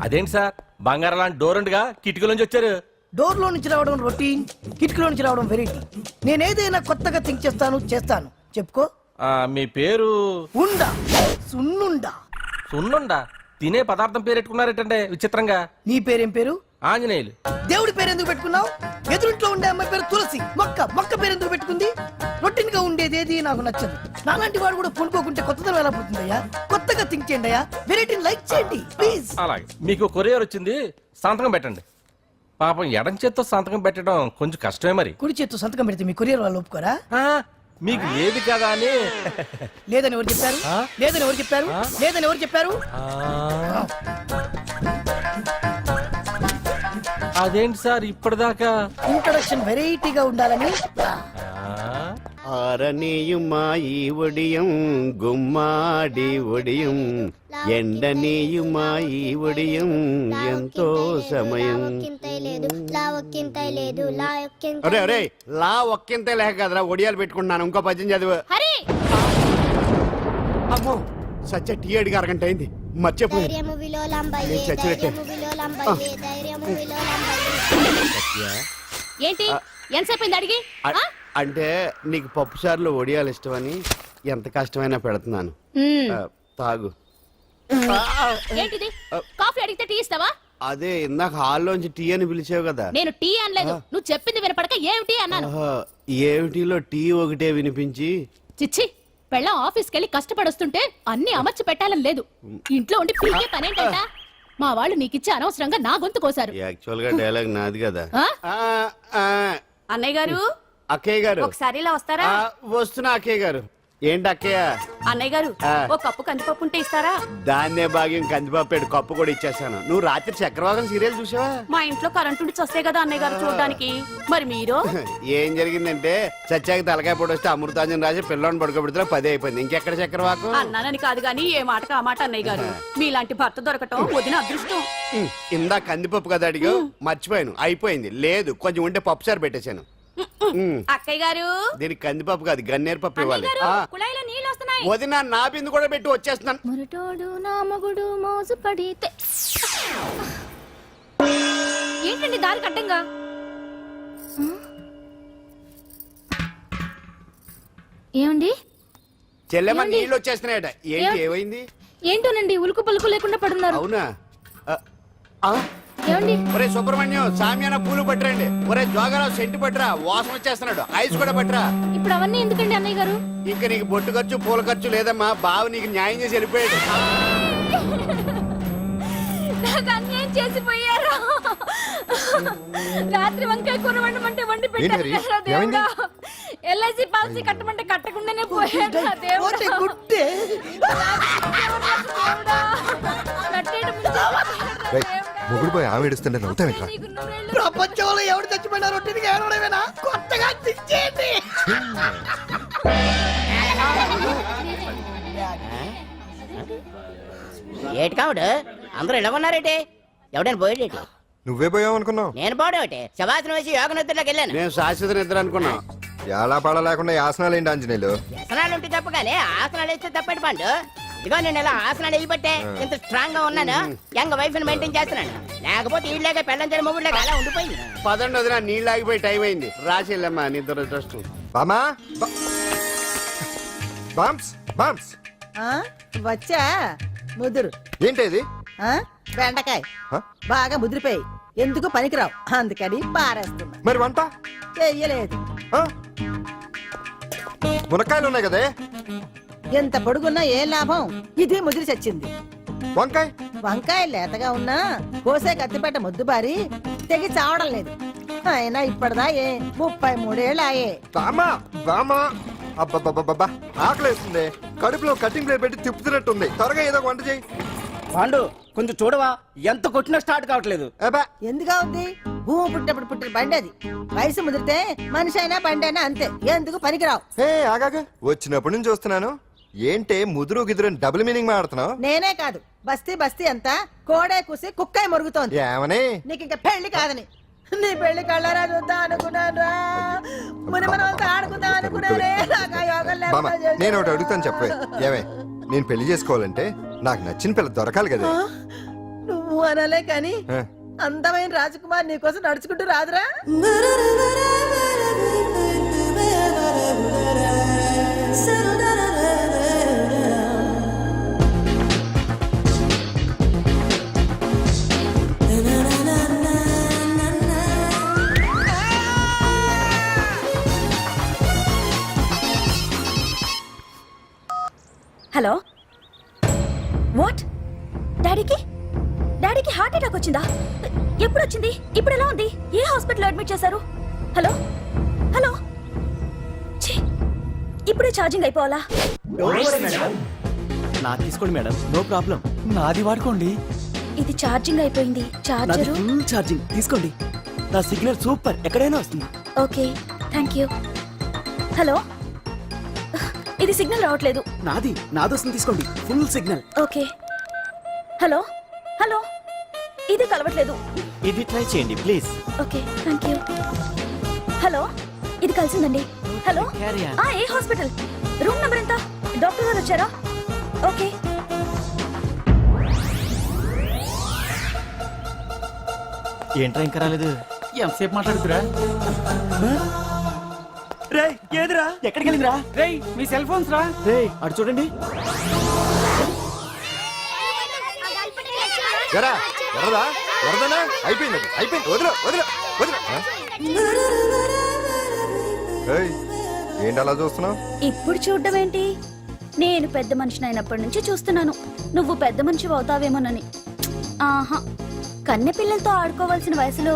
అదేంటి సార్ బంగారం లాంటి డోర్ ఉండగా కిటికీ నుంచి వచ్చారు? డోర్ లో నుంచి రావడం రొటీన్, కిటికీలో నుంచి రావడం వెరైటీ. నేనేదైనా కొత్తగా థింక్ చేస్తాను. చెప్పుకో. మీ పేరు? ఉండా, సున్నుండా. సున్నుండా? తినే పదార్థం పేరు పెట్టుకున్నారేటంటే విచిత్రంగా. నీ పేరేం పేరు? ఆంజనేయులు. దేవుడి పేరు ఎందుకు పెట్టుకున్నావు? ఎదురింట్లో ఉండే అమ్మాయి పేరు తులసి. మొక్క పేరు ఎందుకు పెట్టుకుంది? రొటీన్ గా ఉండేది ఏది నాకు నచ్చదు. నాలాంటి వాడు కూడా కొనుక్కోకుంటే కొత్తదనం ఎలా పోతుందయ్యా? కొత్తగా థింక్ చేయండి అయ్యా. వెరైటీని లైక్ చేయండి ప్లీజ్. అలాగే. మీకు కొరియర్ వచ్చింది, సంతకం పెట్టండి. పాపం ఎడం చేత్తో సంతకం పెట్టడం కొంచెం కష్టమే మరి. కుడి చేత్తో సంతకం పెడితే మీ కొరియర్ వాళ్ళు ఒప్పుకోరా? మీకు ఏది కదా అని. లేదని ఎవరు చెప్పారు? లేదని ఎవరు చెప్పారు? లేదని ఎవరు చెప్పారు? అదేంటి సార్ ఇప్పటిదాకా ఇంట్రడక్షన్ వెరైటీగా ఉండాలని. ఆరనీయుమాయి ఒడియం గుమ్మాడి ఒడియం ఎండనీయుమాయి ఒడియం ఎంతో సమయం. అరే అరే లా ఒక్కింతే లేక కదరా ఒడియాలు పెట్టుకుంటున్నాను. ఇంకో పద్యం చదివు. అమ్మో సత్య టీ అడిగి అరగంట అయింది, మర్చిపోయి ఏంటి ఎంతసేపు అడిగి? అంటే నీకు పప్పు సార్లు ఒడియాలు ఇష్టమని ఎంత కష్టమైనా పెడుతున్నాను, తాగు. ఏంటిది? కాఫీ అడిగితే టీ ఇస్తావా? అదే ఇందాక హాల్లోంచి టీ అని పిలిచావు కదా. నేను టీ అనలేదు, నువ్వు చెప్పింది వినపడక ఏమిటి అన్నాను. ఏమిటిలో టీ ఒకటే వినిపించి. చిచ్చి, పెళ్ళం ఆఫీస్కి వెళ్ళి కష్టపడొస్తుంటే అన్ని అమర్చి పెట్టాలని లేదు. ఇంట్లో ఉండి పీకే పనేంటంట? మా వాళ్ళు నీకిచ్చి అనవసరంగా నా గొంతు కోసారు. యాక్చువల్ గా డైలాగ్ నాది కదా. అన్నయ్య గారు, అక్కయ్య గారు ఒకసారి ఇలా వస్తారా? వస్తున్నా అక్కయ్య గారు. ఏంటి అక్కయ్య? అన్నయ్య గారు ఒక కప్పు కందిపప్పు ఉంటే ఇస్తారా? దాన్నే భాగ్యం కందిపప్పు కప్పు కూడా ఇచ్చేసాను. నువ్వు రాత్రి చక్రవాకం సీరియల్ చూసావా? మా ఇంట్లో కరెంటు ఉండి వస్తే కదా అన్నయ్య గారు చూడడానికి. మరి మీరు? ఏం జరిగిందంటే సత్యాకి తలకాయ పొడి వస్తే అమృతాంజన్ రాజు పిల్లని పడుకోబెడితే 10 అయిపోయింది. ఇంకెక్కడ చక్రవాకం? అన్నానని కాదు గానీ ఏ మాటకు ఆ మాట అన్నయ్య గారు. మీలాంటి భర్త దొరకటం వదిన అదృష్టం. ఇందా కందిపప్పు కదా అడిగా, మర్చిపోయాను. అయిపోయింది. లేదు కొంచెం ఉంటే పప్పు సార్ పెట్టేశాను. అక్కయ్య గారు దీనికి కందిపప్పు కాదు గన్నేరు పప్పు ఇవ్వాలి. కుళాయిలో నీళ్ళు వస్తున్నాయి. వదిన నా బిందు కూడా పెట్టి వచ్చేస్తున్నాను. మురటోడు నా మగుడు మోజు పడితే. ఏంటండి దారి కట్టంగా? ఏమండి చెల్లెమ్మ నీళ్ళు వచ్చేస్తున్నాయట. ఏంటి ఏమైంది? ఏంటోనండి ఉలుకు పలుకు లేకుండా పడున్నారు. అవునా? ఏమండి? ఒరే సుబ్రహ్మణ్యం సామ్యాన పూలు పట్టరండి. ఒరే జోగరావు సెంటు పట్టరా, వాసన వచ్చేస్తున్నాడు. ఐస్ కూడా పట్టరా. ఇప్పుడు అవన్నీ ఎందుకండి అన్నయ్య గారు? ఇంకా నీకు బొట్టు ఖర్చు పూల ఖర్చు లేదమ్మా. బావ నీకు న్యాయం చేసి వెళ్ళిపోయాడు. నాకు అన్యాయం చేసిపోయారు. రాత్రి వంకాయ కూర వండమంటే వండి పెట్టారు. ఎల్ఐసి పాలసీ కట్టమంటే కట్టకుండానే పోయాడు. మొగుడు పోయి ఆమె ఏడుస్తుంటే నవ్వుతావేంట్రా? ప్రపంచంలో ఎవరు చచ్చిపోయినా రొట్టెకి ఏడవడమేనా? కొత్తగా తెచ్చేయండి. ఏటి కావుడు అందరూ ఇలా ఉన్నారేటి? ఎవడైనా పోయేటి? నువ్వే పోయావు అనుకున్నావు. నేను పోవడం శవాసనం వేసి యోగ నిద్రలోకి వెళ్ళాను. నేను శాశ్వత నిద్ర అనుకున్నా. ఎలా పాడ లేకుండా ఆసనాలు ఏంటి ఆంజనేయులు? ఆసనాలు ఉంటే తప్ప కానీ ఆసనాలు వేస్తే తప్పటి పండు. ఇదిగో నేను ఇలా ఆసనాలు వేయబట్టే ఇంత స్ట్రాంగ్ గా ఉన్నాను. యంగ్ వైఫ్ ని మెయింటైన్ చేస్తున్నాను. లేకపోతే ఇళ్ళగా పెళ్ళంచడం మొగుళ్ళగా అలా ఉండిపోయింది. పదండి వదిన, నీళ్ళు ఆగిపోయి టైం అయింది. రాసేళ్ళమ్మా నిద్ర ట్రస్ట్. బామా బామ్స్ బామ్స్ వచ్చా ముదురు. ఏంటి బెండకాయ బాగా ముదిరిపోయి ఎందుకు పనికిరావు, అందుకని పారేస్తున్నా. మరి వంట చెయ్యలేదు. మునక్కాయలు ఉన్నాయి కదే, ఎంత పొడుగున్నా ఏం లాభం? ఇది ముదిరి చచ్చింది. వంకాయ వంకాయ లేతగా ఉన్నా కోసే కత్తిపేట ముద్దు బారి తెగి చావడం లేదు. అయినా ఇప్పటిదా 33 ఏళ్ళు ఆయే. బామా బామా అబ్బబ్బబ్బబ్బా ఆకలేస్తుంది. కడుపులో కటింగ్ ప్లేట్ పెట్టి తిప్పుతున్నట్టుంది. త్వరగా ఏదో వంట చేయి. పాండు కొంచెం చూడవా, ఎంత కొట్టినా స్టార్ట్ కావట్లేదు. ఎందుగా ఉంది? భూమి పుట్టినప్పుడు పుట్టిన బండి అది. వయసు ముదిరితే మనిషి అయినా బండి అయినా అంతే. ఎందుకు పనికిరావు. ఆగాగా వచ్చినప్పటి నుంచి చూస్తున్నాను. ఏంటే ముదురు గిదురు డబుల్ మీనింగ్ మాడుతున్నావు? నేనే కాదు, బస్తీ బస్తీ అంతా కోడే కూసి కుక్కాయ మొరుగుతోంది. ఏమని? నీకు ఇంకా పెళ్లి కాదని. నీ పెళ్లి కళ్ళారా చూద్దాం అనుకున్నాను. మునిమనంతా ఆడుకుందాం అనుకున్నానే. నేను ఒకటి అడుగుతాను చెప్పే. ఏమే, నేను పెళ్లి చేసుకోవాలంటే నాకు నచ్చిన పిల్ల దొరకాలి కదా. నువ్వు అనలే కాని ఆ. అందమైన రాజకుమార్ నీకోసం నడుచుకుంటూ రాదురా? హలో వాట్ డాడీకి హార్ట్ అటాక్ వచ్చిందా? ఎప్పుడు వచ్చింది? ఇప్పుడు ఎలా ఉంది? ఏ హాస్పిటల్ అడ్మిట్ చేశారు? హలో హలో ఛీ, ఇప్పుడే ఛార్జింగ్ అయిపోవాలా? నా తీసుకోండి మేడం, నో ప్రాబ్లం. నాది వాడుకోండి. ఇది ఛార్జింగ్ అయిపోయింది. నాది చార్జరు ఫుల్ ఛార్జింగ్, తీసుకోండి. నా సిగ్నల్ సూపర్, ఎక్కడైనా వస్తుంది. Okay thank you. హలో ఇది సిగ్నల్ రావట్లేదు. నాది వస్తుంది, తీసుకోండి. Full signal. Okay hello hello ఇది కలవట్లేదు. ఇది ట్రై చేయండి please. Okay thank you. Hello ఇది కలిసిందండి. Hello Carry on. ఏ హాస్పిటల్? రూమ్ నెంబర్ ఎంత? డాక్టర్ గారు వచ్చారా? ఓకే ఏంట్రా ఇంకా రాలేదు? ఎంతసేపు మాట్లాడుతురా? రే ఏదిరా? ఎక్కడికి వెళ్ళిందిరా? రే మీ సెల్ ఫోన్స్ రా. రే అటు చూడండి. ఎరా ఎర్రదా వరదనా అయిపోయింది వదిలే వదిలే వదిలే ఆ? ఏయ్, ఏంటి అలా చూస్తున్నావు? ఇప్పుడు చూడ్డం ఏంటి? నేను పెద్ద మనిషిని అయినప్పటి నుంచి చూస్తున్నాను నువ్వు పెద్ద మనిషి అవుతావేమోనని. ఆహా, కన్నె పిల్లలతో ఆడుకోవాల్సిన వయసులో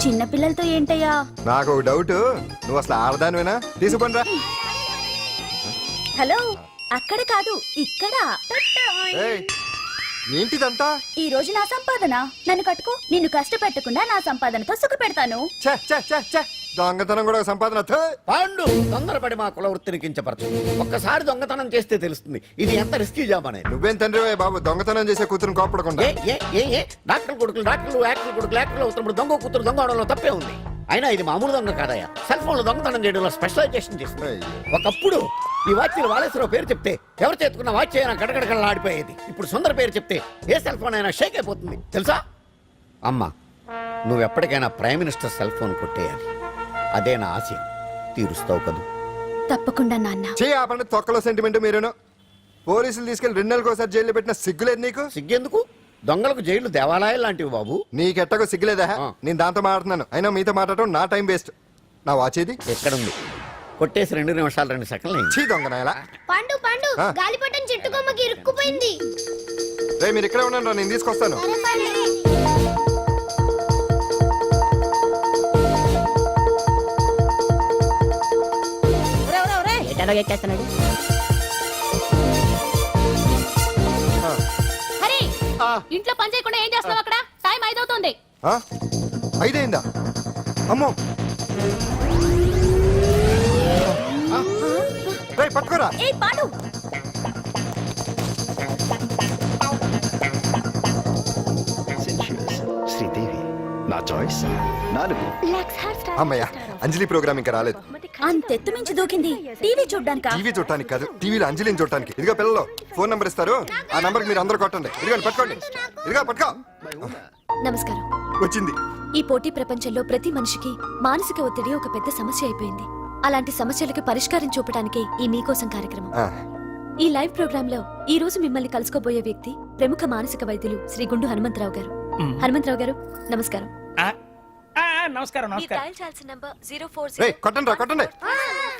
చిన్న పిల్లలతో ఏంటయ్యా? నాకు ఒక డౌట్, నువ్వు అసలు ఆడదానివేనా? తీసుకుంటా. హలో అక్కడ కాదు ఇక్కడ. ఏంటిదంతా? ఈ రోజు నా సంపాదన. నన్ను కట్టుకో. నిన్ను కష్టపెట్టకుండా నా సంపాదనతో సుఖ పెడతాను. ఛే, ఛే, ఛే, ఛే. దొంగతనం కూడా ఒక సంపాదన. థూ. పాండు తొందరపడి మా కుల వృత్తిని కించపరచు. ఒక్కసారి దొంగతనం చేస్తే తెలుస్తుంది ఇది ఎంత రిస్కీ జాబ్ అనేది. నువ్వేం తండ్రివే బాబు, దొంగతనం చేసే కూతురుని కోపడకుండా. డాక్టర్ కొడుకులు యాక్టర్ కొడుకులు అవుతున్నప్పుడు దొంగ కూతురు దొంగ అవడంలో తప్పే ఉంది. అయినా ఇది మామూలు దొంగ కాదయ్యా. సెల్ ఫోన్ లో దొంగతనం చేయడంలో స్పెషలైజేషన్ చేస్తుంది. అయ్యో. ఒకప్పుడు ఈ వాచ్లు వాలేశ్వరరావు పేరు చెప్తే ఎవరు చేతుకున్న వాచ్ అయినా గడగడగడలా ఆడిపోయేది. ఇప్పుడు సుందర పేరు చెప్తే ఏ సెల్ ఫోన్ అయినా షేక్ అయిపోతుంది తెలుసా? అమ్మా, నువ్వు ఎప్పటికైనా ప్రైమ్ మినిస్టర్ సెల్ ఫోన్ కొట్టేయాలి. అదే నా ఆశ. తీరుస్తావు కదూ? తప్పకుండా నాన్న. చే ఆ పండు తొక్కలో సెంటిమెంట్ మీరేను. పోలీసులు తీసుకెళ్లి 2 నెలలకోసారి జైల్లో పెట్టిన సిగ్గులేదు నీకు? సిగ్గెందుకు? దొంగలకు జైళ్లు దేవాలయాలు లాంటివి బాబు. నీకెట్టకు సిగ్గులేదా? ఆ. నేను దాంతో మాట్లాడుతున్నాను, అయినా మీతో మాట్లాడటం నా టైం వేస్ట్. నా వాచ్ ఇది ఎక్కడుంది? కొట్టేసి 2 నిమిషాలు 2 సెకండ్లు అయింది. చీ దొంగనాయలా. పండు పండు ఆ? గాలిపటం చెట్టు కొమ్మకి ఇరుక్కుపోయింది. రే మీరు ఇక్కడే ఉండండి రా, నేను తీసుకొస్తాను. ఒరేయ్, ఒరేయ్, ఒరేయ్. ఎటాలో ఎక్కేస్తున్నాడు. హరి ఇంట్లో పని చేయకుండా ఏం చేస్తావు అక్కడ? టైం 5 అవుతుంది. ఆ? 5 అయిందా? అమ్మో. రే పట్టుకోరా. ఏ పాడు. శ్రీదేవి నా చాయిస్ 4. అమ్మయ్య, అంజలి ప్రోగ్రామ్ ఇంకా రాలేదు. అంతెత్తు మించి దూకింది. టీవీ చూడ్డానికా? టీవీ చూడటానికి కాదు, టీవీలో అంజలిని చూడటానికి. ఇదిగో పిల్లలు ఫోన్ నంబర్ ఇస్తారు, ఆ నంబర్ మీరు అందరూ కొట్టండి. ఇదిగోండి పట్టుకోండి. ఇదిగో పట్టుకో. నమస్కారం. వచ్చింది. ఈ పోటీ ప్రపంచంలో ప్రతి మనిషికి మానసిక ఒత్తిడి ఒక పెద్ద సమస్య అయిపోయింది. అలాంటి సమస్యలకు పరిష్కారం చూపడానికే ఈ మీకోసం కార్యక్రమం. ఆ, ఈ లైవ్ ప్రోగ్రామ్ లో ఈ రోజు మిమ్మల్ని కలుసుకోబోయే వ్యక్తి ప్రముఖ మానసిక వైద్యులు శ్రీ గుండు హనుమంతరావు గారు. హనుమంతరావు గారు నమస్కారం. నమస్కారం మీరు డయల్ చేయాల్సిన నంబర్ 040. రే కొట్టండి రా కొట్టండి.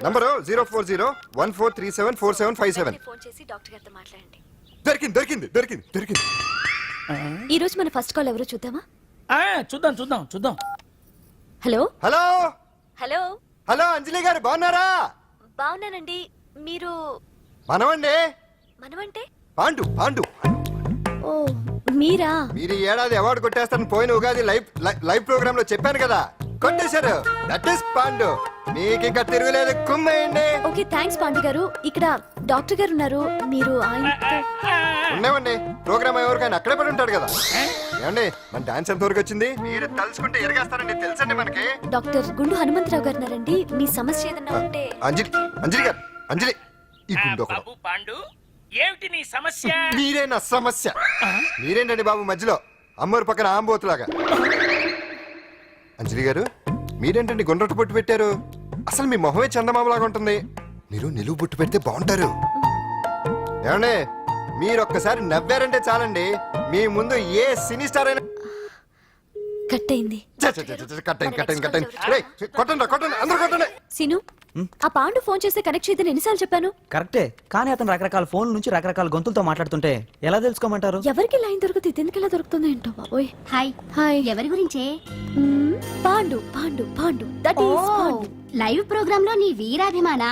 నంబరు 04014374757. ఫోన్ చేసి డాక్టర్ గారితో మాట్లాడండి. దొరికింది దొరికింది దొరికింది దొరికింది. ఈ రోజు మన ఫస్ట్ కాల్ ఎవరో చూద్దామా? చూద్దాం. హలో హలో హలో హలో అంజలి గారు బాగున్నారా? బాగున్నానండి. మీరు మనమండి మనమంటే? పాండు పాండు. ఓ మీరా? మీరు ఈ ఏడాది అవార్డు కొట్టేస్తారని పోయిన ఉగాది లైవ్ ప్రోగ్రామ్ లో చెప్పాను కదా, కొట్టేశారు. That is Pandu. మీకు ఇంకా తిరుగులేదు, కుమ్మేయండి. ఓకే థ్యాంక్స్ పాండు గారు. ఇక్కడ డాక్టర్ గారు ఉన్నారు, మీరు ఆయనతో. ఉన్నామండి, ప్రోగ్రామ్ ఎవరికైనా అక్కడే పడి ఉంటాడు కదా. ఏమండి మన డాన్స్ ఎంత వరకు వచ్చింది? మీరు తలుచుకుంటే ఎరగేస్తారండి, తెలుసండి మనకి. డాక్టర్ గుండు హనుమంతరావు గారు ఉన్నారండి. మీ సమస్య ఏదన్నా ఉంటే. అంజలి అంజలి గారు అంజలి ఈ గుండు ఒకడు. పాండు ఏమిటి నీ సమస్య? మీరే నా సమస్య. మీరేంటండి బాబు మధ్యలో? అమ్మోరు పక్కన ఆంబోతులాగా. అంజలి గారు మీరేంటండి గుండ్రటి బొట్టు పెట్టారు? అసలు మీ మొహమే చందమామలాగా ఉంటుంది. మీరు నిలువు బొట్టు పెడితే బాగుంటారు. ఏమండి మీరు ఒక్కసారి నవ్వారంటే చాలండి, మీ ముందు ఏ సినీ స్టార్ అయినా కట్ అయింది. కొట్టండి అందరూ కొట్టండి. సీను, ఆ పాండు ఫోన్ చేస్తే కనెక్ట్ చేయదని ఎన్నిసార్లు చెప్పాను? కరెక్టే, కానీ అతను రకరకాల ఫోన్ నుంచి రకరకాల గొంతులతో మాట్లాడుతుంటే ఎలా తెలుసుకోమంటారు? ఎవరికి లైన్ దొరుకుతుంది, దీనికి ఎలా దొరుకుతుందో ఏంటో బాబోయ్. Hi hi. ఎవరి గురించే? Pandu Pandu Pandu that is Pandu. Live programme లో నీ వీరాభిమాన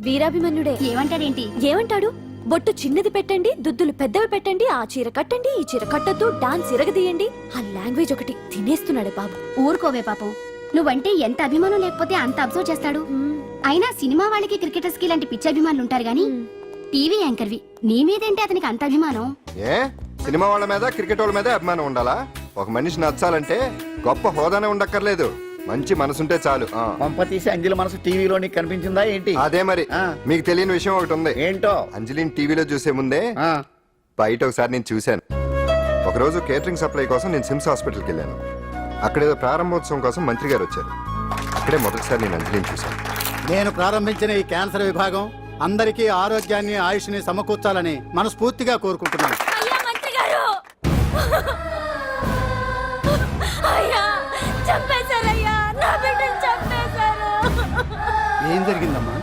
వీరాభిమన్యుడే. ఏమంటాడేంటి? ఏమంటాడు? బొట్టు చిన్నది పెట్టండి, దుద్దులు పెద్దవి పెట్టండి, ఆ చీర కట్టండి, ఈ చీర కట్టద్దు, డాన్స్ ఇరగదీయండి. ఆ లాంగ్వేజ్ ఒకటి తినేస్తున్నాడు బాబు. ఊరుకోవే పాపం, నువ్వంటే ఎంత అభిమానం లేకపోతే అంత అబ్జర్వ్ చేస్తాడు. అయినా సినిమా వాళ్ళకి క్రికెటర్స్ కి ఇలాంటి పిచ్చి అభిమానులు ఉంటారు గానీ టీవీ యాంకర్వి నీ మీదేంటి అతనికి అంత అభిమానం? ఏ సినిమా వాళ్ళ మీద క్రికెట్ వాళ్ళ మీద అభిమానం ఉండాలా? ఒక మనిషి నచ్చాలంటే గొప్ప హోదానే ఉండక్కర్లేదు, మంచి మనసుంటే చాలు. పంప తీసి అంజలి మనసు టీవీలో నీకు కనిపించిందా ఏంటి? అదే మరి. మీకు తెలియని విషయం ఒకటి ఉంది. ఏంటో? అంజలిని టీవీలో చూసే ముందే బయట ఒకసారి నేను చూశాను. ఒకరోజు కేటరింగ్ సప్లై కోసం నేను సిమ్స్ హాస్పిటల్కి వెళ్ళాను. అక్కడేదో ప్రారంభోత్సవం కోసం మంత్రి గారు వచ్చారు. అక్కడే మొదటిసారి నేను అంజలిని చూశాను. నేను ప్రారంభించిన ఈ క్యాన్సర్ విభాగం అందరికీ ఆరోగ్యాన్ని ఆయుష్ని సమకూర్చాలని మనస్ఫూర్తిగా కోరుకుంటున్నాను. అయ్యా మంత్రి గారు, అయ్యా చంపేశారయ్యా, నా బిడ్డను చంపేశారు. ఏం జరిగిందమ్మా?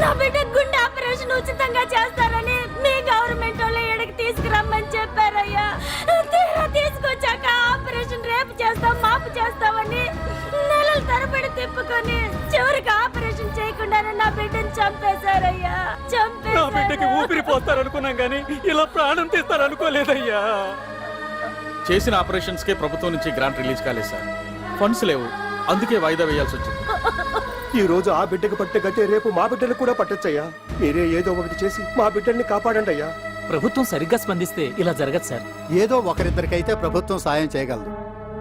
నా బిడ్డ గుండె ఆపరేషన్ ఉచితంగా చేస్తారని మీ గవర్నమెంట్ వాళ్ళు ఎడకి తీసుకురమ్మని చెప్పారయ్యా. తీరా తీసుకొచ్చాక ఆపరేషన్ రేపు చేస్తాం మాపు చేస్తామని నెలల తరబడి తిప్పుకొని చివరికి ఆపరేషన్ చేయకుండానే నా బిడ్డను చంపేశారయ్యా. నా బిడ్డకి ఊపిరి పోస్తారనుకున్నాం కానీ ఇలా ప్రాణం తీస్తారనుకోలేదయ్యా. చేసిన ఆపరేషన్స్ కే ప్రభుత్వం నుంచి గ్రాంట్ రిలీజ్ కాలేదు సార్. ఫండ్స్ లేవు, అందుకే వాయిదా వేయాల్సి వచ్చింది. ఈ రోజు ఆ బిడ్డకు పట్టే గట్టే రేపు మా బిడ్డలు కూడా పట్టొచ్చయ్యా. మీరే ఏదో ఒకటి చేసి మా బిడ్డల్ని కాపాడండి అయ్యా. ప్రభుత్వం సరిగ్గా స్పందిస్తే ఇలా జరగదు సార్. ఏదో ఒకరిద్దరికైతే ప్రభుత్వం సాయం చేయగలదు,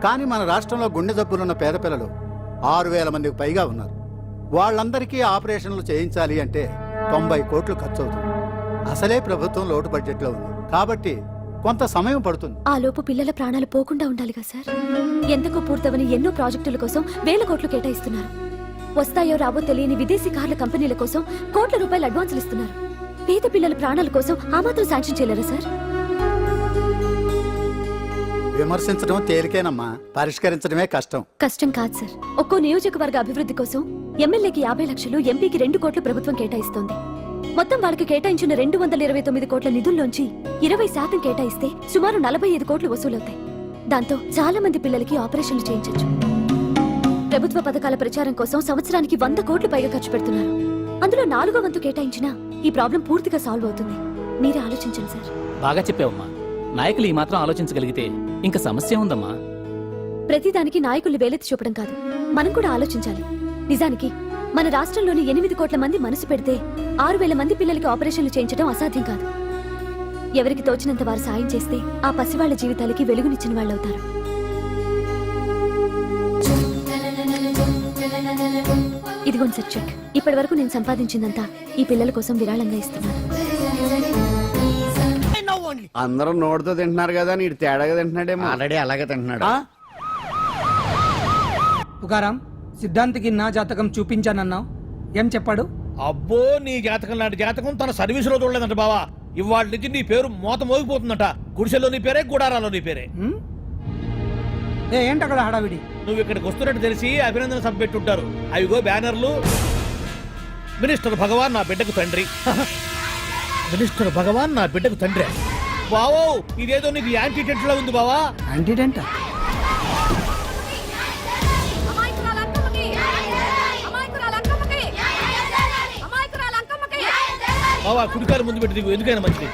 కానీ మన రాష్ట్రంలో గుండె జబ్బులున్న పేద పిల్లలు 6,000 మందికి పైగా ఉన్నారు. వాళ్ళందరికీ ఆపరేషన్లు చేయించాలి అంటే 90 కోట్లు ఖర్చు అవుతుంది. అసలే ప్రభుత్వం లోటు బడ్జెట్లో ఉంది కాబట్టి కొంత సమయం పడుతుంది. ఆ లోపు పిల్లల ప్రాణాలు పోకుండా ఉండాలిగా సార్. ఎందుకు పూర్తవని ఎన్నో ప్రాజెక్టుల కోసం వేల కోట్లు కేటాయిస్తున్నారు. వస్తాయో రావో తెలియని విదేశీ కార్ల కంపెనీల కోసం కోట్ల రూపాయలు అడ్వాన్సులు ఇస్తున్నారు. పేద పిల్లల ప్రాణాల కోసం ఆ మాత్రం శాంక్షన్ చేయలేరా సార్? విమర్శించడం తేలికేనమ్మా, పరిష్కరించడమే కష్టం. కష్టం కాదు సార్. ఒక్కో నియోజకవర్గ అభివృద్ధి కోసం ఎమ్మెల్యేకి 50 లక్షలు, ఎంపీకి 2 కోట్లు ప్రభుత్వం కేటాయిస్తోంది. మొత్తం వాళ్ళకి కేటాయించిన 229 కోట్ల నిధుల్లోంచి 20% కేటాయిస్తే సుమారు 45 కోట్లు వసూలవుతాయి. దాంతో చాలా మంది పిల్లలకి ఆపరేషన్లు చేయించొచ్చు. ప్రభుత్వ పథకాల ప్రచారం కోసం సంవత్సరానికి 100 కోట్లు పైగా ఖర్చు పెడుతున్నారు. అందులో 4వ వంతు కేటాయించినా ఈ ప్రాబ్లం పూర్తిగా సాల్వ్ అవుతుంది. మీరే ఆలోచించండి సార్. బాగా చెప్పావమ్మా. నాయకులు ఈ మాత్రం ఆలోచించగలిగితే ఇంకా సమస్య ఉందమ్మా. ప్రతిదానికి నాయకులు వేలెత్తి చూపడం కాదు, మనం కూడా ఆలోచించాలి. నిజానికి మన రాష్ట్రంలోని 8 కోట్ల మంది మనసు పెడితే 6,000 మంది పిల్లలకి ఆపరేషన్లు చేయించడం అసాధ్యం కాదు. ఎవరికి తోచినంత వారు సాయం చేస్తే ఆ పసివాళ్ల జీవితాలకి వెలుగునిచ్చిన వాళ్ళవుతారు. ఇదిగోండి సార్ చెక్. ఇప్పటి వరకు నేను సంపాదించిందంతా ఈ పిల్లల కోసం విరాళంగా ఇస్తున్నాను. అందరూ నోటితో తింటున్నారు కదా, నీడు తేడాగా తింటున్నాడేమో. ఆల్రెడీ అలాగే తింటున్నాడు. పుకారం సిద్ధాంతికి నా జాతకం చూపించానన్నావు, ఏం చెప్పాడు? అబ్బో, నీ జాతకం లాంటి జాతకం తన సర్వీస్ లో చూడలేదంట బావా. ఇవాళ నుంచి నీ పేరు మోత మోగిపోతుందట. గుడిసెలో నీ పేరే, గుడారాలో నీ పేరే. ఏంటి అక్కడ హడావిడి? నువ్వు ఇక్కడికి వస్తున్నట్టు తెలిసి అభినందన సభ పెట్టుంటారు. అవిగో బ్యానర్లు. మినిస్టర్ భగవాన్ నా బిడ్డకు తండ్రి. మినిస్టర్ భగవాన్ నా బిడ్డకు తండ్రి. బావో, ఇదేదో నీకు యాంటీటెంట్ లా ఉంది బావా. యాంటీటెంట్? బావా, కుడికారు ముందు పెట్టి దిగు, ఎందుకైనా మంచిది.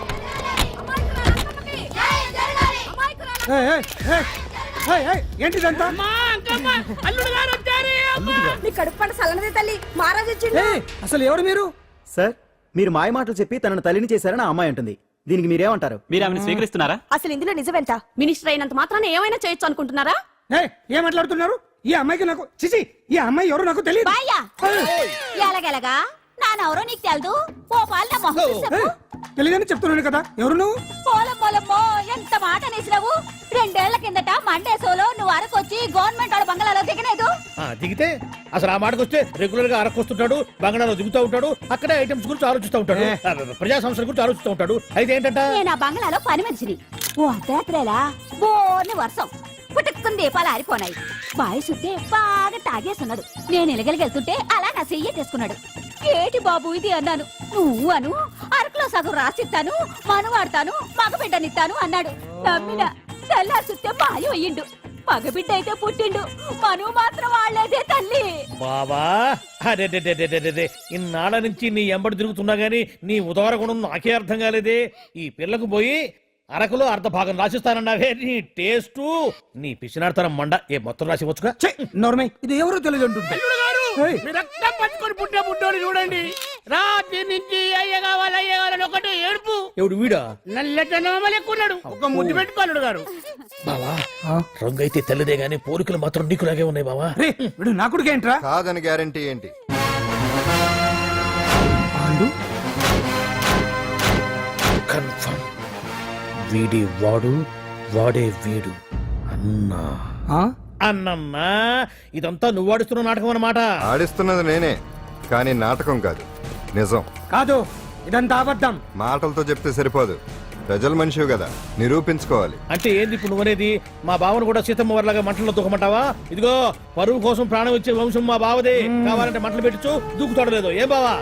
ఏంటిదంతా? అసలు ఎవరు మీరు? సార్, మీరు మాయ మాటలు చెప్పి తనను తల్లిని చేశారని ఆ అమ్మాయి అంటుంది. దీనికి మీరేమంటారు? మీరు ఆమెను స్వీకరిస్తున్నారా? అసలు ఇందులో నిజమేంట? మినిస్టర్ అయినంత మాత్రాన ఏమైనా చేయొచ్చు అనుకుంటున్నారా? ఏం మాట్లాడుతున్నారు? ఈ అమ్మాయికి నాకు చిచి, ఈ అమ్మాయి ఎవరు నాకు తెలియదు. ఎలాగెలగా నా తానెవరో నీకు తెలదు ఓ పాల నా మొహం చూసి చెప్పు. తెలియదని చెప్తున్నాను కదా, ఎవరు నువ్వు? పోలమ్మో ఎంత మాట అనేసినావు. 2 ఏళ్ల కిందట మండే సోలో నువ్వు అరకొచ్చి గవర్నమెంట్ వాళ్ళ బంగ్లాలో దిగలేదు. దిగితే అసలు ఆ మాటకు వస్తే రెగ్యులర్ గా అరకొస్తుంటాడు, బంగాళాలో దిగుతూ ఉంటాడు, అక్కడే ఐటమ్స్ గురించి ఆలోచిస్తూ ఉంటాడు, ప్రజా సంస్థల గురించి ఆలోచిస్తూ ఉంటాడు. అయితే ఏంటంట, నేను ఆ బంగ్లాలో పని మనిషిని. ఓ అర్ధరాత్రేలా బోర్ని వర్షం పుట్టుకుని దీపాలు ఆరిపోనాయి. బాయ్ సుత్తే బాగా తాగేస్తున్నాడు. నేను ఎలగలిగెళ్తుంటే అలా నా చెయ్యి తీసుకున్నాడు. ఏటి బాబు ఇది అన్నాను. నువ్వు అను అరకులో సగం రాసిస్తాను, మనువాడతాను, మగబిడ్డనిస్తాను అన్నాడు. నమ్మిన తెల్లారి సుత్తే మాయం అయ్యిండు. మగబిడ్డ అయితే పుట్టిండు, మనువు మాత్రం వాళ్లేదే తల్లి. బాబా అరే ఇన్నాళ్ళ నుంచి నీ ఎంబడి తిరుగుతున్నా గానీ నీ ఉదార గుణం నాకే అర్థం కాలేదే. ఈ పిల్లకు పోయి అరకులో అర్ధ భాగం రాసిస్తానన్నావే, నీ టేస్టు నీ పిచ్చినాడతనం మండ. ఏ మొత్తం రాసి వచ్చుగా నోర్మై, ఇది ఎవరో తెలియదు అంటుంటే. రక్తం పట్టుకొని పుట్టే పుట్టోడు చూడండి. రాత్రి నుంచి అయ్య కావాలని ఒకటే ఏడుపు. ఎవడు వీడా? నల్లెక్కున్నాడు, ఒక ముద్దు పెట్టుకోలేడు గారు. బావా రంగు అయితే తెల్లదే గానీ పోలికలు మాత్రం నీకులాగే ఉన్నాయి బావా. వీడు నా కొడుకేంట్రా? కాదని గ్యారంటీ ఏంటి? కన్ఫర్మ్ వీడి వాడు, వాడే వీడు. అన్నా అన్నమ్మా, ఇదంతా నువ్వు ఆడిస్తున్న నాటకం అన్నమాట. ఆడిస్తున్నది నేనే, కానీ నాటకం కాదు, నిజం కాదు, ఇదంతా అబద్ధం. మాటలతో చెప్తే సరిపోదు, ప్రజల మనిషివి కదా, నిరూపించుకోవాలి. అంటే ఏంది ఇప్పుడు నువ్వనేది? మా బావను కూడా సీతమ్మ వారిలాగా మంటల్లో దూకమంటావా? ఇదిగో పరువు కోసం ప్రాణం ఇచ్చే వంశం మా బావదే. కావాలంటే మంటలు పెట్టచ్చు, దూకుతాడు లేదు. ఏం బావా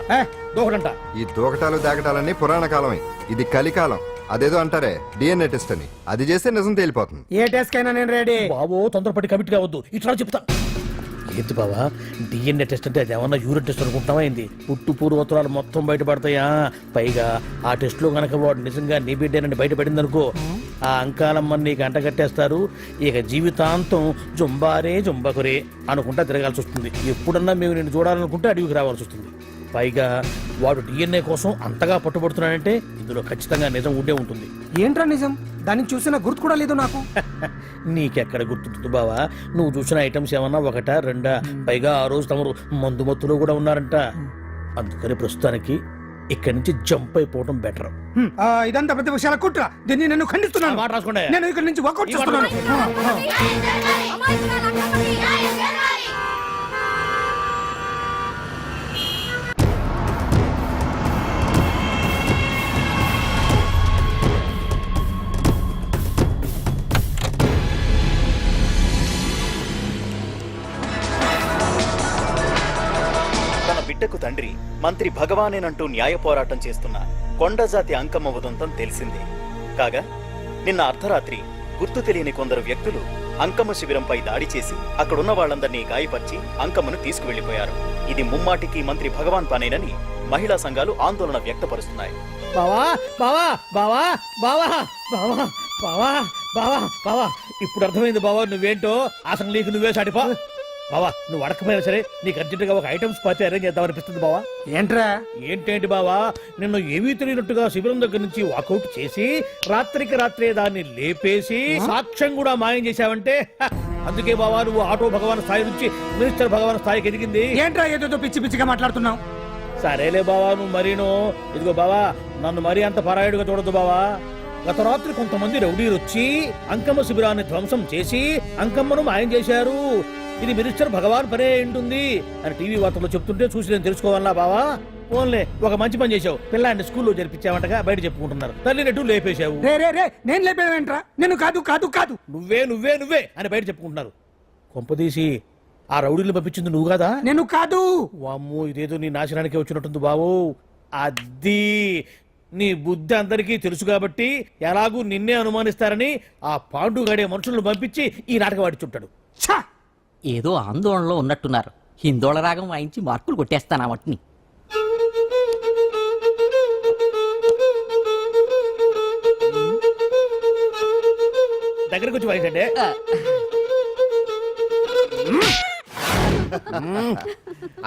దూకడంట? ఈ దూకటాలు దాకటాలన్నీ పురాణ కాలమే, ఇది కలికాలం. అదేదో అంటారే డిఎన్ఏ టెస్ట్ అని, అది చేస్తే నిజం తేలిపోతుంది. ఏ టెస్ట్ కైనా నేను రెడీ. బాబో తొందరపడి కమిట్ కావద్దు, ఇట్లా చెప్తా. ఏంటి బావా డిఎన్ఏ టెస్ట్ అంటే అది ఏమన్నా యూరిన్ టెస్ట్ అనుకుంటావా ఏంది? పుట్టు పూర్వోత్తరాలు మొత్తం బయటపడతాయా? పైగా ఆ టెస్ట్ లో గనక వాడు నిజంగా నీ బిడ్డేనని బయటపడింది అనుకో, ఆ అంకాలమ్మని నీకు అంటగట్టేస్తారు. ఇక జీవితాంతం జుంబారే జుంబకురే అనుకుంటా తిరగాల్సి వస్తుంది. ఎప్పుడన్నా మేము నిన్ను చూడాలనుకుంటే అడవికి రావాల్సి వస్తుంది. పైగా వాడు డిఎన్ఏ కోసం అంతగా పట్టుబడుతున్నాడంటే ఇందులో ఖచ్చితంగా నిజం ఉండే ఉంటుంది. ఏంట్రా నిజం? దాన్ని చూసిన గుర్తు కూడా లేదు నాకు. నీకెక్కడ గుర్తుంటుంది బావా? నువ్వు చూసిన ఐటమ్స్ ఏమన్నా ఒకటా రెండా? పైగా ఆ రోజు తమరు మందు మత్తులో కూడా ఉన్నారంట. అందుకని ప్రస్తుతానికి ఇక్కడి నుంచి జంప్ అయిపోవడం బెటర్. ఇదంతా పెద్ద విషయాల కుట్ర. దీన్ని నేను ఖండిస్తున్నాను. మాట రాసుకోండి. నేను ఇక్కడి నుంచి వాకౌట్ చేస్తున్నాను. బిడ్డకు తండ్రి మంత్రి భగవానేనంటూ న్యాయ పోరాటం చేస్తున్న కొండజాతి అంకమ్మ ఉదంతం తెలిసిందే. కాగా నిన్న అర్ధరాత్రి గుర్తు తెలియని కొందరు వ్యక్తులు అంకమ్మ శిబిరంపై దాడి చేసి అక్కడున్న వాళ్ళందరినీ గాయపరిచి అంకమ్మను తీసుకువెళ్లిపోయారు. ఇది ముమ్మాటికి మంత్రి భగవాన్ పనేనని మహిళా సంఘాలు ఆందోళన వ్యక్తపరుస్తున్నాయి. బావా బావా బావా బావా బావా బావా బావా బావా ఇప్పుడు అర్థమైంది బావా నువ్వేంటో. అసలు నీకు నువ్వే సాటిపా బావా. నువ్వు అడకపోయినా సరే నీకు అర్జెంటుగా ఒక ఐటమ్స్ పార్టీ అరేంజ్ చేద్దాం అనిపిస్తుంది బావా. ఏంట్రా? ఏంటేంటి బావా, నిన్ను ఏమీ తెలియనట్టుగా శిబిరం దగ్గర నుంచి వాకౌట్ చేసి రాత్రికి రాత్రే దాన్ని లేపేసి సాక్ష్యం కూడా మాయం చేశావంటే అందుకే బావా నువ్వు ఆటో భగవాన్ స్థాయి నుంచి మినిస్టర్ భగవాన్ స్థాయికి ఎదిగింది. ఏంట్రా ఏదో పిచ్చి పిచ్చిగా మాట్లాడుతున్నావు? సరేలే బావా నువ్వు మరీను. ఇదిగో బావా నన్ను మరీ అంత పరాయుడుగా చూడద్దు బావా. గత రాత్రి కొంతమంది రౌడీలు వచ్చి అంకమ్మ శిబిరాన్ని ధ్వంసం చేసి అంకమ్మను మాయం చేశారు. ఇది మినిస్టర్ భగవాన్ పనే ఉంటుంది అని టీవీ వార్తల్లో చెప్తుంటే చూసి నేను తెలుసుకోవాలా బావా. ఓన్లే ఒక మంచి పని చేశావు, పిల్లాన్ని స్కూల్లో జరిపించావంటగా బయట చెప్పుకుంటున్నారు. తల్లి నెట్టు లేపేశావు. నేను లేపేవేంట్రా? నేను కాదు కాదు కాదు నువ్వే నువ్వే నువ్వే అని బయట చెప్పుకుంటున్నారు. కొంపదీసి ఆ రౌడీలు పంపించింది నువ్వు కాదా? నేను కాదు. వామ్మో ఇదేదో నీ నాశనానికి వచ్చినట్టుంది బావు. అది నీ బుద్ధి అందరికీ తెలుసు కాబట్టి ఎలాగూ నిన్నే అనుమానిస్తారని ఆ పాండుగాడే మనుషులను పంపించి ఈ నాటకం ఆడిచుంటాడు. ఏదో ఆందోళనలో ఉన్నట్టున్నారు. హిందోళ రాగం వాయించి మార్కులు కొట్టేస్తాను వాటిని. దగ్గరకు వచ్చి వాయించండి.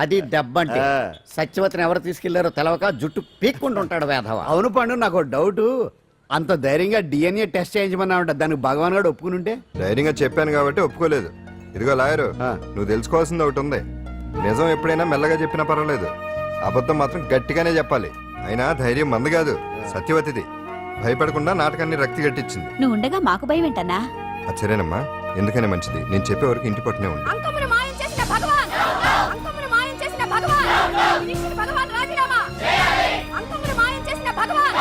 అది దెబ్బంటే. సత్యవతిని ఎవరు తీసుకెళ్లారో తెలవక జుట్టు పీక్కుంటూ ఉంటాడు వేధవ. అవును పండు, నాకు డౌట్. అంత ధైర్యంగా డిఎన్ఏ టెస్ట్ చేయించమన్నా ఉంటా, దానికి భగవాన్ గారు ఒప్పుకుని ఉంటే. ధైర్యంగా చెప్పాను కాబట్టి ఒప్పుకోలేదు. ఇదిగో లాయరు, నువ్వు తెలుసుకోవాల్సింది ఒకటి ఉంది. నిజం ఎప్పుడైనా మెల్లగా చెప్పినా పర్వాలేదు, అబద్ధం మాత్రం గట్టిగానే చెప్పాలి. అయినా ధైర్యం మంద కాదు, సత్యవతిది. భయపడకుండా నాటకాన్ని రక్తి గట్టించింది. నువ్వు ఉండగా మాకు భయం ఏంటన్నా? సరేనమ్మా, ఎందుకనే మంచిది. నేను చెప్పే వరకు ఇంటి పట్టునే ఉంది. అంకమును మాయం చేసిన భగవాన్, అంకమును మాయం చేసిన భగవాన్, వినిష్ఠుడు భగవాన్ రాజీనామా. అంకమును మాయం చేసిన భగవాన్,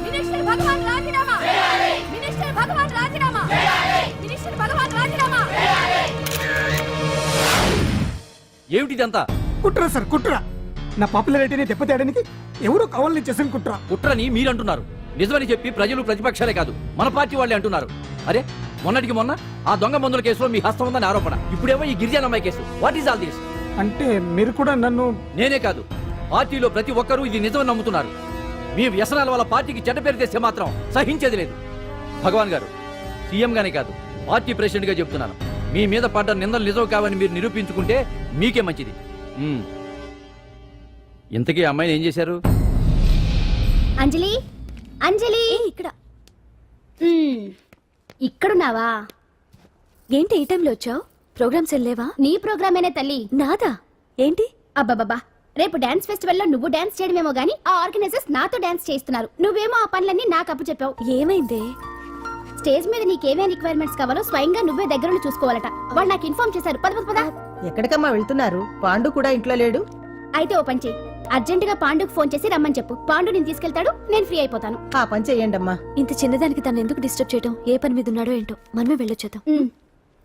వినిష్ఠుడు భగవాన్ రాజీనామా. వినిష్ఠుడు భగవాన్ రాజీనామా. వినిష్ఠుడు భగవాన్ రాజీనామా. ఏమిటిదంతా? కుట్ర సార్, కుట్ర. నా పాపులారిటీని దెబ్బతేయడానికి ఎవరో కావాలని చేసిన కుట్ర. కుట్రని మీరంటున్నారు. నిజమని చెప్పి ప్రజలు ప్రతిపక్షాలే కాదు, మన పార్టీ వాళ్ళే అంటున్నారు. అరే, మొన్నటికి మొన్న ఆ దొంగ మందుల కేసులో మీ హస్తం ఉందని ఆరోపణ. ఇప్పుడేమో ఈ గిరిజన అమ్మాయి case. What is all this? అంటే మీరు కూడా నన్ను... నేనే కాదు, పార్టీలో ప్రతి ఒక్కరూ ఇది నిజమని నమ్ముతున్నారు. మీ వ్యసనాల వల్ల పార్టీకి చెడ్డ పేరు తెస్తే మాత్రం సహించేది లేదు. భగవాన్ గారు, సీఎం గానే కాదు, పార్టీ ప్రెసిడెంట్ గా చెప్తున్నాను. మీ మీద పడ్డ నిందలు నిజం కావని మీరు నిరూపించుకుంటే మీకే మంచిది. ఇంతకీ అమ్మాయిని ఏం చేశారు? అంజలి, అంజలి, ఇక్కడ ఇక్కడున్నావా? ఏంటి ఈ టైంలో వచ్చావు? ప్రోగ్రామ్స్ వెళ్ళేవా? నీ ప్రోగ్రామేనే తల్లి. నాదా? ఏంటి? అబ్బబ్బబ్బా, రేపు డాన్స్ ఫెస్టివల్ లో నువ్వు డాన్స్ చేయడమేమో గానీ ఆ ఆర్గనైజర్స్ నాతో డాన్స్ చేస్తున్నారు. నువ్వేమో ఆ పనులన్నీ నాకు అప్పు చెప్పావు. ఏమైంది? స్టేజ్ మీద నీకేమేం రిక్వైర్మెంట్స్ కావాలో స్వయంగా నువ్వే దగ్గరుండి చూసుకోవాలట. వాళ్ళు నాకు ఇన్ఫార్మ్ చేశారు. పద పద పద. ఎక్కడికమ్మా వెళ్తున్నారు? పాండు కూడా ఇంట్లో లేడు. అయితే ఓ పని చెయ్యి, అర్జెంట్ గా పాండుకు ఫోన్ చేసి రమ్మని చెప్పు. పాండు నేను తీసుకెళ్తాడు, నేను ఫ్రీ అయిపోతాను. ఆ పని చెయ్యండి అమ్మా. ఇంత చిన్నదానికి తను ఎందుకు డిస్టర్బ్ చేయటం? ఏ పని మీద ఉన్నాడో ఏంటో, మనమే వెళ్ళొచ్చేద్దాం.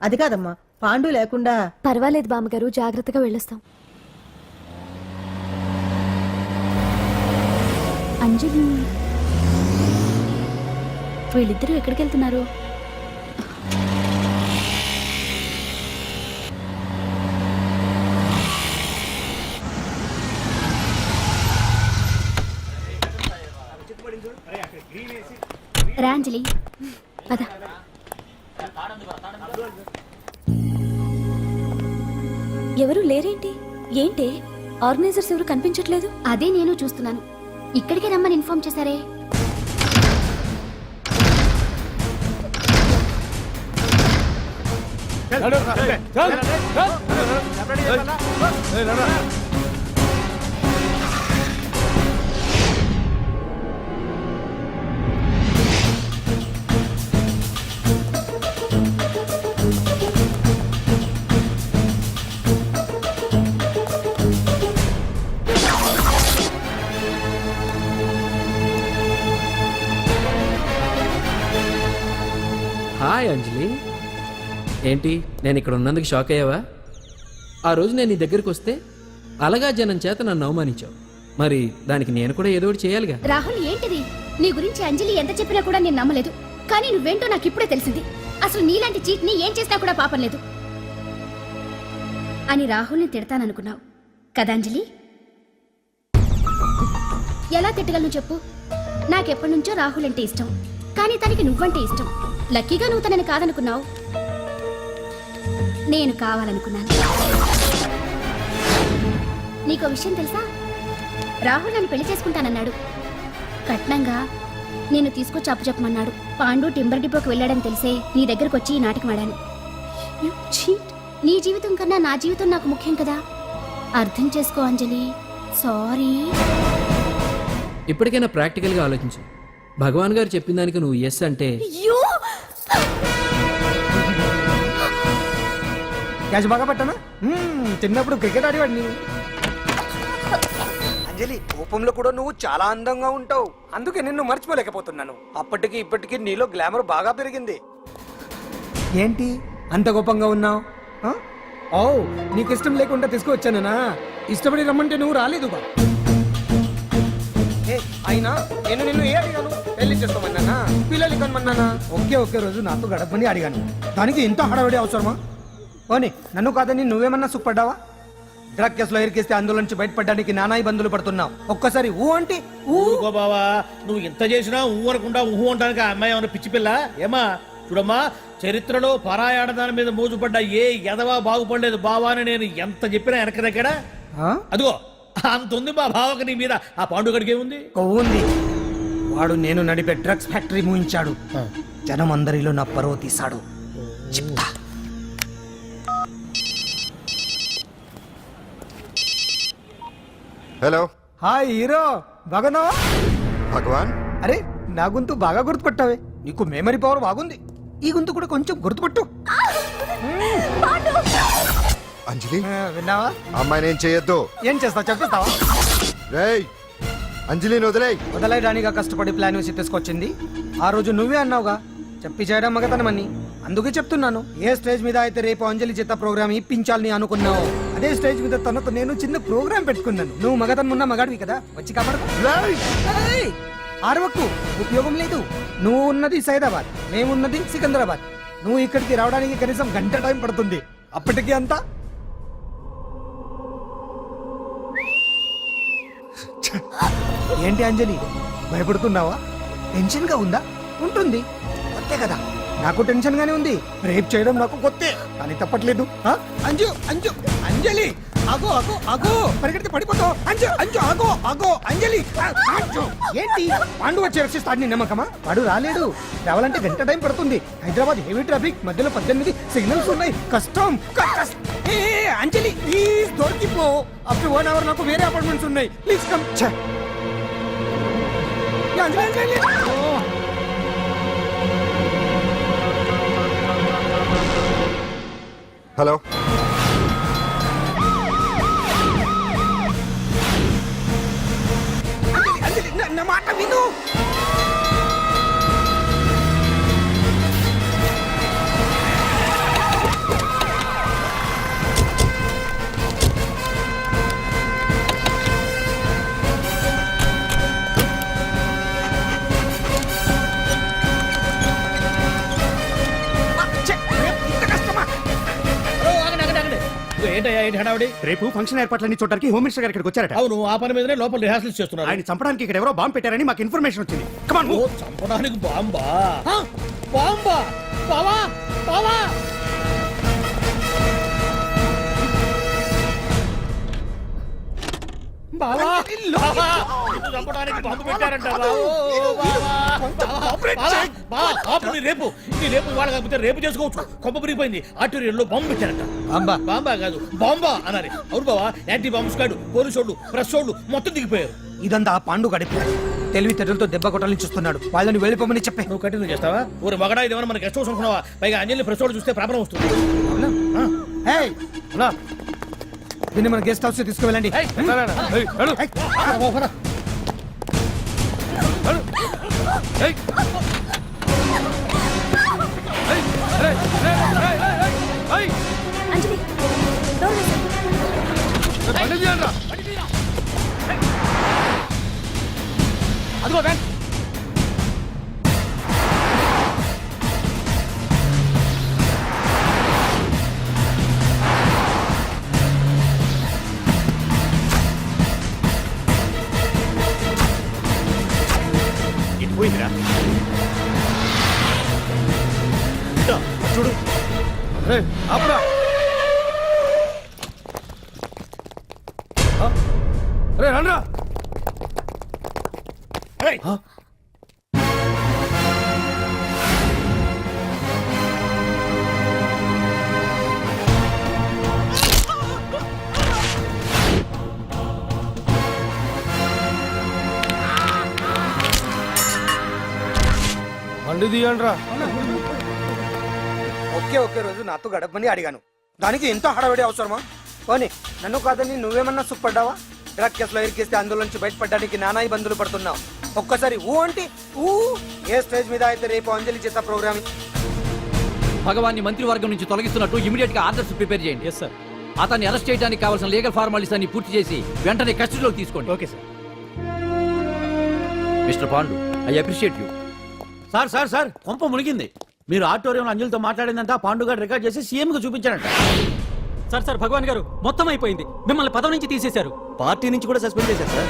అది కాదమ్మా, పాండు లేకుండా... పర్వాలేదు బామ్మగారు, జాగ్రత్తగా వెళ్ళొస్తాం. అంజలి, వీళ్ళిద్దరూ ఎక్కడికి వెళ్తున్నారు? రా అంజలి, పద. ఎవరు లేరేంటి? ఏంటి ఆర్గనైజర్స్ ఎవరు కనిపించట్లేదు? అదే నేను చూస్తున్నాను. ఇక్కడికే రమ్మని ఇన్ఫార్మ్ చేశారే. హాయ్ అంజలి, ఏంటి నేను ఇక్కడ ఉన్నందుకు షాక్ అయ్యావా? ఆ రోజు నేను నీ దగ్గరికి వస్తే అలగా జనం చేత నన్ను అవమానించావు. మరి దానికి నేను కూడా ఏదో ఒకటి చేయాలిగా. రాహుల్, ఏంటిది? నీ గురించి అంజలి ఎంత చెప్పినా కూడా నేను నమ్మలేదు. కానీ నువ్వేంటో నాకు ఇప్పుడే తెలిసింది. అసలు నీలాంటి చీట్ ని ఏం చేసినా కూడా పాపం లేదు అని రాహుల్ని తిడతాననుకున్నావు కదా అంజలి? ఎలా తిట్టగలను చెప్పు? నాకెప్పటి నుంచో రాహుల్ అంటే ఇష్టం, కానీ తనకి నువ్వంటే ఇష్టం. లక్కీగా నువ్వు తనని కాదనుకున్నావు, నేను కావాలనుకున్నాను. నీకో విషయం తెలుసా? రాహుల్ నన్ను పెళ్లి చేసుకుంటానన్నాడు. కట్నంగా నేను తీసుకొచ్చి అప్పు చెప్పమన్నాడు. పాండు టింబర్ డిపోకి వెళ్ళాడని తెలిసే నీ దగ్గరకు వచ్చి ఈ నాటకం ఆడాను. నీ జీవితం కన్నా నా జీవితం నాకు ముఖ్యం కదా. అర్థం చేసుకో అంజలి. సారీ. ఇప్పటికైనా ప్రాక్టికల్గా ఆలోచించు. భగవాన్ గారు చెప్పిన దానికి నువ్వు ఎస్ అంటే... క్యాష్ బాగా పట్టానా? చిన్నప్పుడు క్రికెట్ ఆడేవాడిని. అంజలి, కోపంలో కూడా నువ్వు చాలా అందంగా ఉంటావు. అందుకే నిన్ను మర్చిపోలేకపోతున్నాను. అప్పటికి ఇప్పటికి నీలో గ్లామర్ బాగా పెరిగింది. ఏంటి అంత కోపంగా ఉన్నావు? ఓ, నీకు ఇష్టం లేకుండా తీసుకువచ్చానా? ఇష్టపడి రమ్మంటే నువ్వు రాలేదుగా. అయినా నేను నిన్ను ఏ అడిగాను? పెళ్లి చేసుకోమన్నానా? పిల్లలు కనమన్నానా? ఒకే రోజు నాతో గడపని అడిగాను. దానికి ఎంతో హడావిడి అవసరమా? పోనీ నన్ను కాదని నువ్వేమన్నా సుఖపడ్డావా? డ్రగ్ కేసులో ఇరికిస్తే అందులో నుంచి బయటపడడానికి నానా ఇబ్బందులు పడుతున్నావు. ఒక్కసారి ఊ అంటే ఊరుకో బావా. నువ్వు ఇంత చేసినా ఊ అనకుండా ఊహు అంటానికి ఆ అమ్మాయి ఏమన్నా పిచ్చి పిల్ల? ఏమా చూడమ్మా, చరిత్రలో పరాయాడదాని మీద మోజుపడ్డ ఏ ఎదవా బాగుపడలేదు బావా అని నేను ఎంత చెప్పినా వెనక దగ్గర. అదిగో అంత ఉంది మా బావకి నీ మీద. ఆ పాండుగడికి ఏముంది? కొవ్వుంది. వాడు నేను నడిపే డ్రగ్స్ ఫ్యాక్టరీ మూయించాడు. జనం అందరిలో నా పరువు తీశాడు. చెప్తా. హలో హాయ్ హీరో బాగున్నావా? భగవాన్ అరే నా గొంతు బాగా గుర్తుపట్టావే, నీకు మెమరీ పవర్ బాగుంది. ఈ గొంతు కూడా కొంచెం గుర్తుపట్టు. అంజలి విన్నావా? అమ్మాయి నేను చేయొద్దు. ఏం చేస్తావు చెప్పేస్తావా? రేయ్ అంజలిని వదిలేయ్. వదలయడానిగా కష్టపడి ప్లాన్ వేసి తీసుకొచ్చింది. ఆ రోజు నువ్వే అన్నావుగా చెప్పి చేయడం మగతనమని. అందుకే చెప్తున్నాను, ఏ స్టేజ్ మీద అయితే రేపు అంజలి చేత ప్రోగ్రామ్ ఇప్పించాలని అనుకున్నావు, అదే స్టేజ్ మీద తనతో నేను చిన్న ప్రోగ్రామ్ పెట్టుకున్నాను. నువ్వు మగతనం ఉన్న మగాడివి కదా, వచ్చి కాపాడు. ఆరవకు, ఉపయోగం లేదు. నువ్వు ఉన్నది సైదాబాద్, మేమున్నది సికింద్రాబాద్. నువ్వు ఇక్కడికి రావడానికి కనీసం గంట టైం పడుతుంది. అప్పటికి అంతా ఏంటి అంజలి, భయపడుతున్నావా? టెన్షన్ గా ఉందా? ఉంటుంది, కొత్తే కదా. నాకు టెన్షన్ గానే ఉంది. రేప్ చేయడం నాకు కొత్తే, కానీ తప్పట్లేదు. అంజు అంజు అంజలి ఆగో ఆగో ఆగో, పరిగెడితే పడిపోతావు. అంజు అంజు ఆగో ఆగో అంజలి. అంజు ఏంటి పాండు వచ్చి రక్షిస్తాడు నీ నమ్మకమా? వాడు రాలేడు. రావాలంటే గంట టైం పడుతుంది. హైదరాబాద్ హెవీ ట్రాఫిక్, మధ్యలో 18 సిగ్నల్స్ ఉన్నాయి, కష్టం. ఏ అంజలి ప్లీజ్ దొరికిపో. అప్పుడు 1 అవర్ నాకు వేరే అపార్ట్మెంట్స్ ఉన్నాయి, please come. Anjali Anjali hello నా మాట విను. ఏంటయ్యా ఏంటి హడావుడి? రేపు ఫంక్షన్ ఏర్పాట్లన్నీ చూడడానికి హోమ్ మినిస్టర్ గారు ఇక్కడికి వచ్చారట. అవును, ఆ పని మీదనే లోపల రిహార్సల్స్ చేస్తున్నారు. ఆయన చంపడానికి ఇక్కడ ఎవరో బాంబు పెట్టారని మాకు ఇన్ఫర్మేషన్ వచ్చింది. కమాన్ ఓ, చంపడానికి బాంబా? బాంబా? బావా బావా బావా బావా, నిన్ను చంపడానికి బాంబు పెట్టారంట. రేపు నీ రేపు ఇవాళ కాకపోతే రేపు చేసుకోవచ్చు. కొంప మురిగిపోయింది. ఆర్టీరియల్లో బాంబు పెట్టారంట. బాంబా? బాంబా కాదు, బాంబా అన్నారు. అవును బావా, యాంటీ బాంబ్ స్క్వాడ్, పోలీసు వాళ్ళు, ప్రెస్ వాళ్ళు మొత్తం దిగిపోయారు. ఇదంతా ఆ పాండు గడిపి తెలివితేటలతో దెబ్బ కొట్టాలని చూస్తున్నాడు. వాళ్ళని వెళ్ళిపోమని చెప్పే. నువ్వు కంటిన్యూ చేస్తావా? ఊరి మగడా ఇదేమన్నా మనకి గెస్ట్ హౌస్ అనుకున్నావా? పైగా అంజలి ప్రెస్ వాళ్ళు చూస్తే ప్రాబ్లం వస్తుంది. దీన్ని మన గెస్ట్ హౌస్ తీసుకువెళ్ళండి. అంజలి డోర్ వేసేయ్. అదిగో వ్యాన్. ఇది పోయిందిరా. చూడు అప్పుడా రే రండ్రా. బండి తీయండ్రా. ఒకే రోజు నాతో గడపని అడిగాను, దానికి ఎంతో హడావిడి అవసరమా? పోనీ నన్ను కాదని నువ్వేమన్నా సుఖపడ్డావా? డ్రగ్ కేసులో ఇరికిస్తే అందులోంచి బయటపడడానికి నానా ఇబ్బందులు పడుతున్నావు. ఒక్కసారి ఊ అంటే ఊ. ఏ స్టేజ్ మీద అయితే రేపు అంజలి చేత ప్రోగ్రామ్ భగవాన్ని మంత్రివర్గం నుంచి తొలగిస్తున్నట్టు ఇమీడియట్ గా ఆర్డర్స్ ప్రిపేర్ చేయండి. సార్, అతన్ని అరెస్ట్ చేయడానికి కావాల్సిన లీగల్ ఫార్మాలిటీస్ అన్ని పూర్తి చేసి వెంటనే కస్టడీలోకి తీసుకోండి. Okay sir. Mister Pandu, I appreciate you. Sir sir sir, కొంప మునిగింది. మీరు ఆడిటోరియంలో అంజలితో మాట్లాడిందంతా పాండు గారు రికార్డ్ చేసి సీఎం కు చూపించారంట. సార్ సార్, భగవాన్ గారు మొత్తం అయిపోయింది. మిమ్మల్ని పదవి నుంచి తీసేశారు. పార్టీ నుంచి కూడా సస్పెండ్ చేశారు సార్.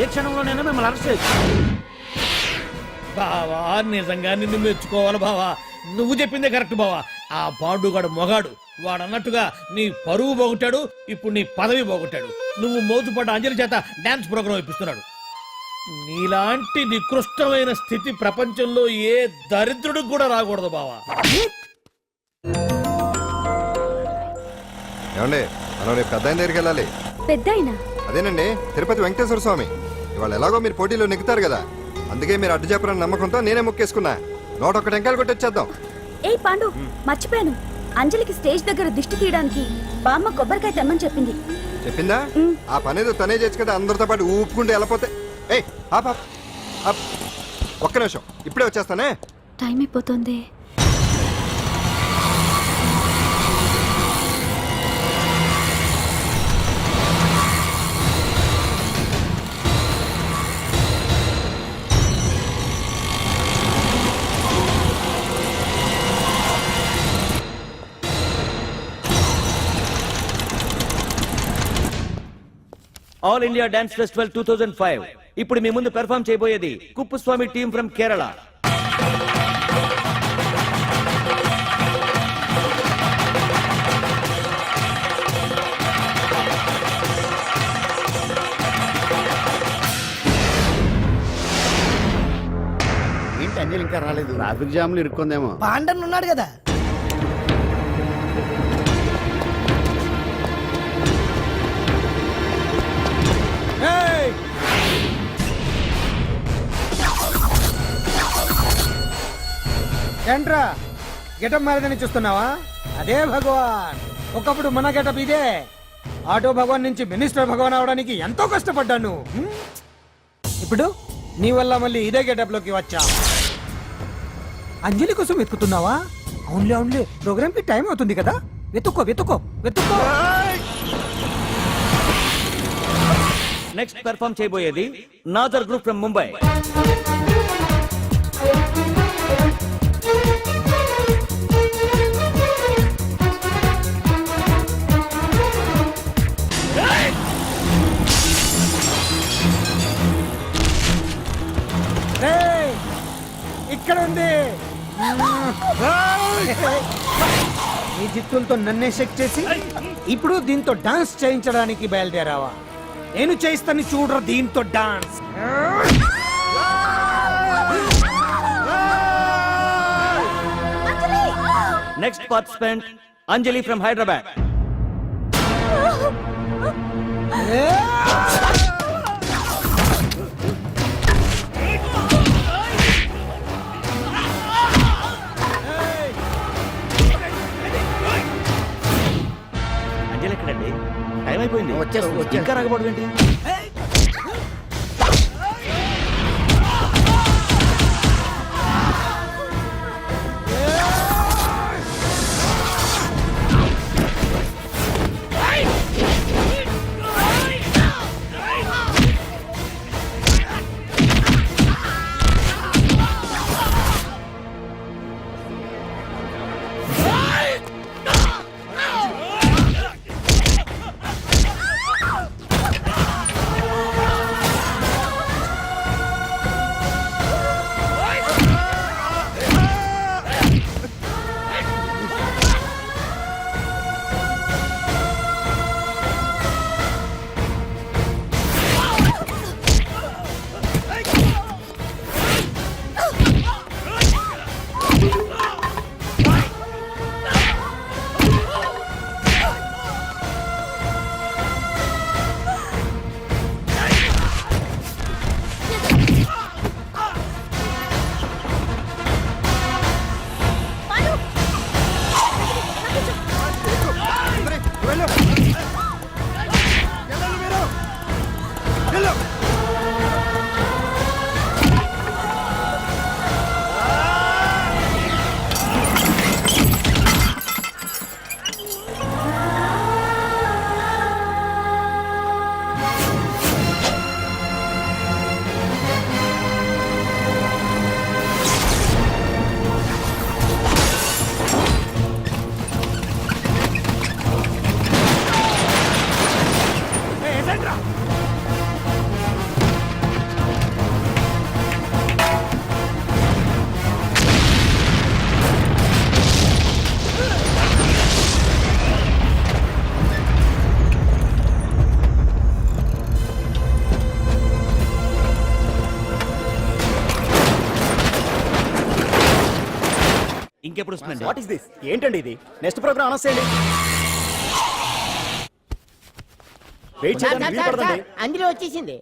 ఏ క్షణంలోనైనా మిమ్మల్ని అరెస్ట్ చేయొచ్చు. బావా, నిజంగా నిన్ను మెచ్చుకోవాలి బావా. నువ్వు చెప్పిందే కరెక్ట్ బావా. ఆ పాండుగాడు మొగాడు. వాడు అన్నట్టుగా నీ పరువు పోగొట్టాడు, ఇప్పుడు నీ పదవి పోగొట్టాడు. నువ్వు మోతుపడ్డ అంజలి చేత డాన్స్ ప్రోగ్రాం ఇప్పిస్తున్నాడు. నీలాంటి నికృష్టమైన స్థితి ప్రపంచంలో ఏ దరిద్రుడికి కూడా రాకూడదు బావా. ఏమండి మనం రేపు పెద్ద ఆయన దగ్గరికి వెళ్ళాలి. పెద్దాయనా? అదేనండి తిరుపతి వెంకటేశ్వర స్వామి. ఇవాళ ఎలాగో మీరు పోటీలో నెగ్గుతారు కదా, అందుకే మీరు అడ్డు చెప్పరని నమ్మకంతో నేనే మొక్కేసుకున్నా. 101 టెంకాయలు కొట్టొచ్చేద్దాం. ఏయ్ పాండు, మర్చిపోయాను. అంజలికి స్టేజ్ దగ్గర దిష్టి తీయడానికి బామ్మ కొబ్బరికాయ తెమ్మని చెప్పింది. చెప్పిందా? ఆ పనేదో తనే చేయొచ్చు కదా, అందరితో పాటు ఊపుకుంటూ వెళ్ళపోతే. ఏయ్ ఆప్ ఆప్ ఆప్. ఒక్క నిమిషం, ఇప్పుడే వచ్చేస్తానే. టైం అయిపోతుంది. ఆల్ ఇండియా డాన్స్ ఫెస్టివల్ 2005 ఇప్పుడు మీ ముందు పెర్ఫామ్ చేయబోయేది కుప్పుస్వామి టీమ్ ఫ్రమ్ కేరళ. ఏంటి అంజలి ఇంకా రాలేదు? ట్రాఫిక్ జామ్లు ఇరుక్కుందేమో. పాండన్ ఉన్నాడు కదా. ఏంట్రా గెటప్ మారదని చూస్తున్నావా? అదే భగవాన్. ఒకప్పుడు మన గెటప్ ఇదే. ఆటో భగవాన్ నుంచి మినిస్టర్ భగవాన్ అవడానికి ఎంతో కష్టపడ్డాను. ఇప్పుడు నీ వల్ల మళ్ళీ ఇదే గెటప్ లోకి వచ్చా. అంజలి కోసం వెతుకుతున్నావా? అవునులే అవునులే, ప్రోగ్రామ్ కి టైం అవుతుంది కదా. వెతుక్కో వెతుక్కో వెతుక్కో. నెక్స్ట్ పెర్ఫామ్ చేయబోయేది నాదర్ గ్రూప్ ఫ్రమ్ ముంబై. ఇక్కడ ఉంది. ఈ జిత్తులతో నన్నే చెక్ చేసి ఇప్పుడు దీంతో డాన్స్ చేయించడానికి బయలుదేరావా? నేను చేయిస్తాను చూడరా దీంతో dance. Next participant Anjali from Hyderabad. Anjali ఎక్కడండి? టైం అయిపోయింది. ఇంకా రాకపోవడం ఏంటి? ఇంకెప్పుడు వస్తుందండి? What is this? ఏంటండి ఇది? నెక్స్ట్ ప్రోగ్రామ్ అనౌన్స్ చేయండి. సార్, సార్, సార్, సార్, అందులో వచ్చేసింది.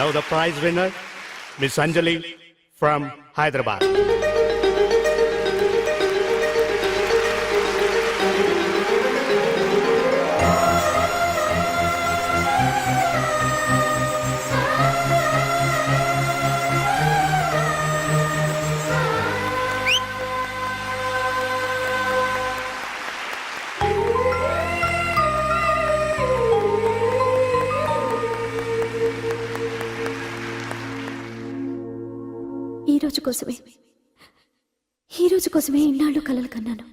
Now the prize winner, Miss Anjali from Hyderabad. ఈ రోజు కోసమే ఇన్నాళ్ళు కలలు కన్నాను.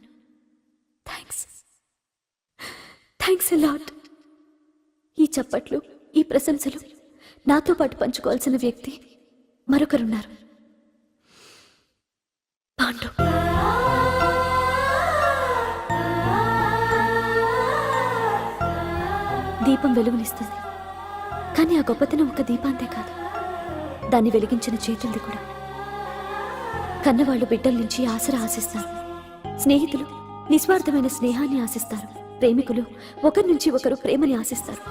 Thanks lot. ఈ చప్పట్లు, ఈ ప్రశంసలు నాతో పాటు పంచుకోవాల్సిన వ్యక్తి మరొకరున్నారు. పాండు. దీపం వెలుగునిస్తుంది, కానీ ఆ గొప్పతనం ఒక దీపాంతే కాదు, దాన్ని వెలిగించిన చేతులది కూడా. కన్నవాళ్లు బిడ్డల నుంచి ఆసరా ఆశిస్తారు, స్నేహితులు నిస్వార్థమైన స్నేహాన్ని ఆశిస్తారు, ప్రేమికులు ఒకరి నుంచి ఒకరు ప్రేమని ఆశిస్తారు.